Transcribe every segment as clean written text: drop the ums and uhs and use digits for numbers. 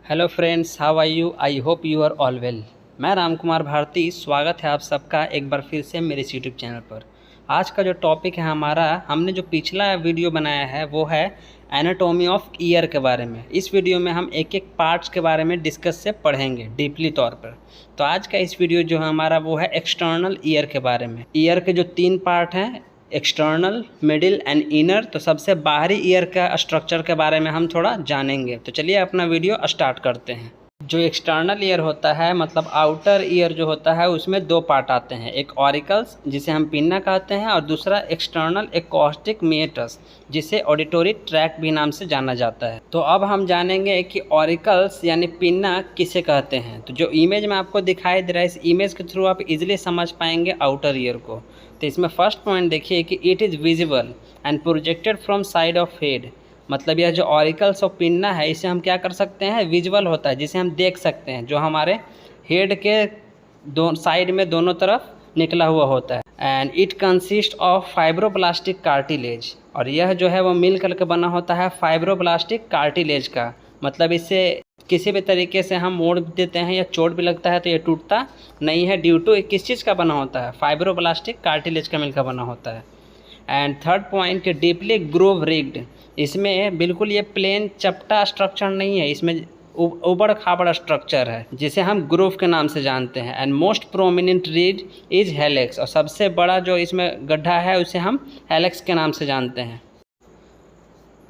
Hello friends, how are you? I hope you are all well. मैं राम कुमार भारती, स्वागत है आप सबका एक बार फिर से मेरे इस यूट्यूब चैनल पर। आज का जो टॉपिक है हमारा, हमने जो पिछला वीडियो बनाया है वो है एनाटॉमी ऑफ ईयर के बारे में। इस वीडियो में हम एक एक पार्ट्स के बारे में डिस्कस से पढ़ेंगे डीपली तौर पर। तो आज का इस वीडियो जो है हमारा वो है एक्सटर्नल ईयर के बारे में। ईयर के जो 3 पार्ट हैं, एक्सटर्नल, मिडिल एंड इनर। तो सबसे बाहरी ईयर का स्ट्रक्चर के बारे में हम थोड़ा जानेंगे। तो चलिए अपना वीडियो स्टार्ट करते हैं। जो एक्सटर्नल ईयर होता है, मतलब आउटर ईयर जो होता है, उसमें 2 पार्ट आते हैं। एक ऑरिकल्स जिसे हम पिन्ना कहते हैं, और दूसरा एक्सटर्नल एकॉस्टिक मीएटस जिसे ऑडिटोरी ट्रैक्ट भी नाम से जाना जाता है। तो अब हम जानेंगे कि ऑरिकल्स यानी पिन्ना किसे कहते हैं। तो जो इमेज में आपको दिखाई दे रहा है, इस इमेज के थ्रू आप इजीली समझ पाएंगे आउटर ईयर को। तो इसमें फर्स्ट पॉइंट देखिए कि it is visible and projected from side of head. मतलब यह जो ऑरिकल्स ऑफ पिन्ना है, इसे हम क्या कर सकते हैं, विजुअल होता है, जिसे हम देख सकते हैं, जो हमारे हेड के साइड में दोनों तरफ निकला हुआ होता है। And it consist of fibroblastic cartilage. और यह जो है वो मिल करके बना होता है फाइब्रोब्लास्टिक कार्टिलेज का। मतलब इसे किसी भी तरीके से हम मोड़ देते हैं या चोट भी लगता है तो ये टूटता नहीं है। ड्यू टू किस चीज़ का बना होता है, फाइब्रोब्लास्टिक कार्टिलेज का मिलकर बना होता है। And third point, deeply Grove rigged. इसमें बिल्कुल ये प्लेन चपटा स्ट्रक्चर नहीं है, इसमें उबड़ खाबड़ स्ट्रक्चर है जिसे हम ग्रोव के नाम से जानते हैं। And most prominent read is helix. और सबसे बड़ा जो इसमें गड्ढा है उसे हम हेलेक्स के नाम से जानते हैं।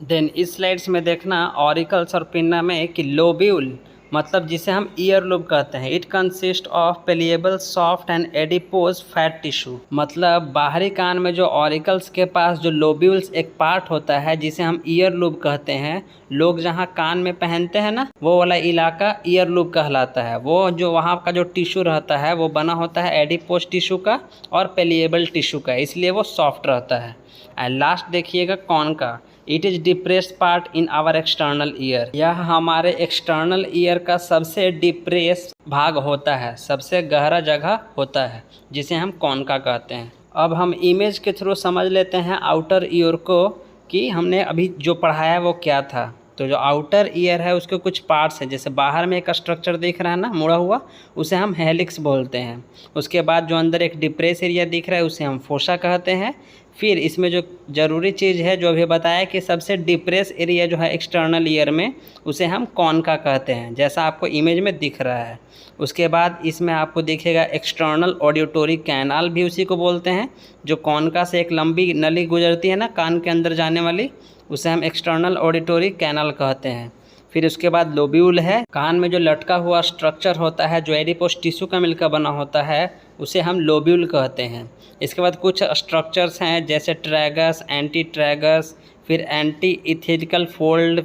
देन इस स्लाइड्स में देखना ऑरिकल्स और पिन्ना में कि लोब्यूल, मतलब जिसे हम ईयर लोब कहते हैं, it consist of pliable soft and adipose fat tissue. मतलब बाहरी कान में जो ऑरिकल्स के पास जो लोब्यूल्स एक पार्ट होता है जिसे हम ईयर लोब कहते हैं, लोग जहाँ कान में पहनते हैं ना, वो वाला इलाका ईयर लोब कहलाता है। वो जो वहाँ का जो टिश्यू रहता है वो बना होता है एडिपोज टिश्यू का और पेलिएबल टिश्यू का, इसलिए वो सॉफ्ट रहता है। एंड लास्ट देखिएगा कॉन का, it is depressed part in our external ear. यह हमारे एक्सटर्नल ईयर का सबसे डिप्रेस भाग होता है, सबसे गहरा जगह होता है, जिसे हम कॉनका कहते हैं। अब हम इमेज के थ्रू समझ लेते हैं आउटर ईयर को कि हमने अभी जो पढ़ाया है वो क्या था। तो जो आउटर ईयर है उसके कुछ पार्ट्स हैं, जैसे बाहर में एक स्ट्रक्चर दिख रहा है ना मुड़ा हुआ, उसे हम हेलिक्स बोलते हैं। उसके बाद जो अंदर एक डिप्रेस एरिया दिख रहा है उसे हम फोसा कहते हैं। फिर इसमें जो ज़रूरी चीज़ है जो अभी बताया कि सबसे डिप्रेस एरिया जो है एक्सटर्नल ईयर में, उसे हम कॉनका कहते हैं, जैसा आपको इमेज में दिख रहा है। उसके बाद इसमें आपको दिखेगा एक्सटर्नल ऑडिटोरी कैनाल, भी उसी को बोलते हैं। जो कॉनका से एक लंबी नली गुजरती है ना कान के अंदर जाने वाली, उसे हम एक्सटर्नल ऑडिटोरी कैनाल कहते हैं। फिर उसके बाद लोब्यूल है, कान में जो लटका हुआ स्ट्रक्चर होता है जो एडिपोज टिश्यू का मिलकर बना होता है, उसे हम लोब्यूल कहते हैं। इसके बाद कुछ स्ट्रक्चर्स हैं जैसे ट्रैगस, एंटी ट्रैगस, फिर एंटी इथेरिकल फोल्ड,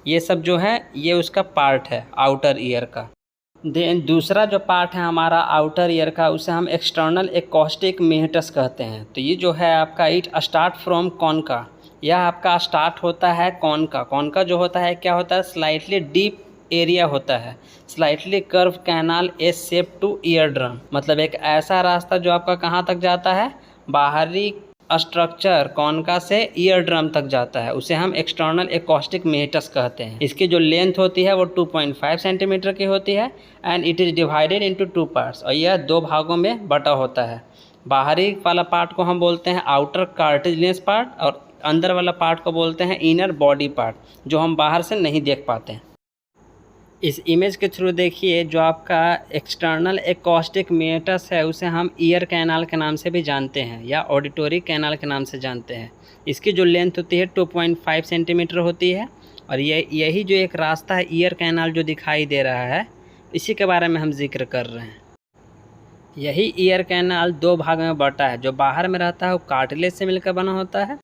ये सब जो है ये उसका पार्ट है आउटर ईयर का। देन दूसरा जो पार्ट है हमारा आउटर ईयर का, उसे हम एक्सटर्नल एकॉस्टिक मीएटस कहते हैं। तो ये जो है आपका इट स्टार्ट फ्रॉम कॉनका, यह आपका स्टार्ट होता है कॉनका। कॉनका जो होता है क्या होता है, स्लाइटली डीप एरिया होता है, slightly curve canal S shape to ear drum. मतलब एक ऐसा रास्ता जो आपका कहाँ तक जाता है, बाहरी स्ट्रक्चर कॉनका से ईयर ड्रम तक जाता है, उसे हम एक्सटर्नल एकॉस्टिक मीएटस कहते हैं। इसकी जो लेंथ होती है वो 2.5 सेंटीमीटर की होती है। And it is divided into 2 parts, और यह 2 भागों में बटा होता है। बाहरी वाला पार्ट को हम बोलते हैं आउटर कार्टिलेजियस पार्ट, और अंदर वाला पार्ट को बोलते हैं इनर बॉडी पार्ट, जो हम बाहर से नहीं देख पाते हैं। इस इमेज के थ्रू देखिए, जो आपका एक्सटर्नल एकॉस्टिक मीएटस है उसे हम ईयर कैनाल के नाम से भी जानते हैं या ऑडिटोरी कैनाल के नाम से जानते हैं। इसकी जो लेंथ होती है 2.5 सेंटीमीटर होती है। और यही जो एक रास्ता है ईयर कैनाल जो दिखाई दे रहा है, इसी के बारे में हम जिक्र कर रहे हैं। यही ईयर कैनाल 2 भाग में बटा है। जो बाहर में रहता है वो कार्टिलेज से मिलकर बना होता है,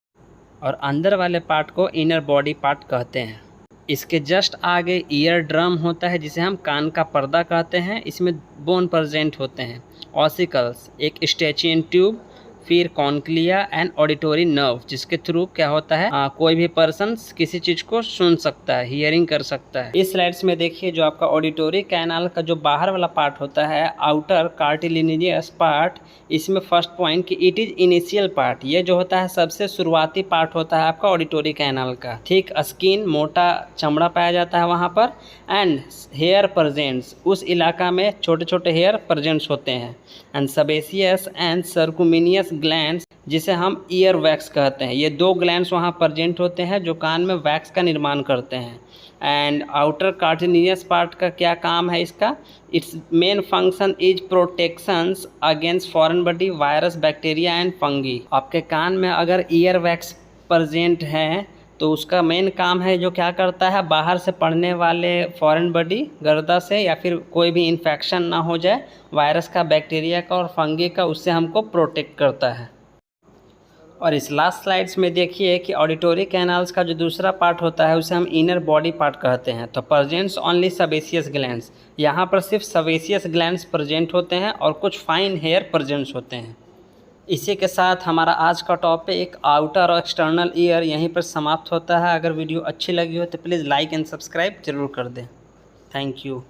और अंदर वाले पार्ट को इनर बॉडी पार्ट कहते हैं। इसके जस्ट आगे ईयर ड्रम होता है जिसे हम कान का पर्दा कहते हैं। इसमें बोन प्रेजेंट होते हैं, ऑसिकल्स, एक स्टेचियन ट्यूब, फिर कॉन्क्लिया एंड ऑडिटरी नर्व, जिसके थ्रू क्या होता है कोई भी पर्सन किसी चीज़ को सुन सकता है, हियरिंग कर सकता है। इस स्लाइड्स में देखिए जो आपका ऑडिटरी कैनाल का जो बाहर वाला पार्ट होता है, आउटर कार्टिलिनियस पार्ट, इसमें फर्स्ट पॉइंट कि इट इज इनिशियल पार्ट, ये जो होता है सबसे शुरुआती पार्ट होता है आपका ऑडिटरी कैनाल का। ठीक, स्किन, मोटा चमड़ा पाया जाता है वहाँ पर, एंड हेयर प्रेजेंट्स, उस इलाका में छोटे छोटे हेयर प्रेजेंट्स होते हैं, एंड सेबेसियस एंड सर्कुमिनियस ग्लैंड्स, जिसे हम ईयर वैक्स कहते हैं, ये दो ग्लैंड्स वहाँ प्रेजेंट होते हैं जो कान में वैक्स का निर्माण करते हैं। एंड आउटर कार्टिलिनियस पार्ट का क्या काम है इसका, it's main function is protections against foreign body, virus, bacteria and fungi. आपके कान में अगर ईयर वैक्स प्रेजेंट है तो उसका मेन काम है जो क्या करता है, बाहर से पड़ने वाले फॉरेन बॉडी, गर्दा से या फिर कोई भी इन्फेक्शन ना हो जाए वायरस का, बैक्टीरिया का और फंगी का, उससे हमको प्रोटेक्ट करता है। और इस लास्ट स्लाइड्स में देखिए कि ऑडिटरी कैनाल्स का जो दूसरा पार्ट होता है उसे हम इनर बॉडी पार्ट कहते हैं। तो प्रेजेंट्स ओनली सेबेसियस ग्लैंड्स, यहाँ पर सिर्फ सेबेसियस ग्लैंड्स प्रेजेंट होते हैं और कुछ फाइन हेयर प्रेजेंट्स होते हैं। इसी के साथ हमारा आज का टॉपिक आउटर और एक्सटर्नल ईयर यहीं पर समाप्त होता है। अगर वीडियो अच्छी लगी हो तो प्लीज़ लाइक एंड सब्सक्राइब जरूर कर दें। Thank you.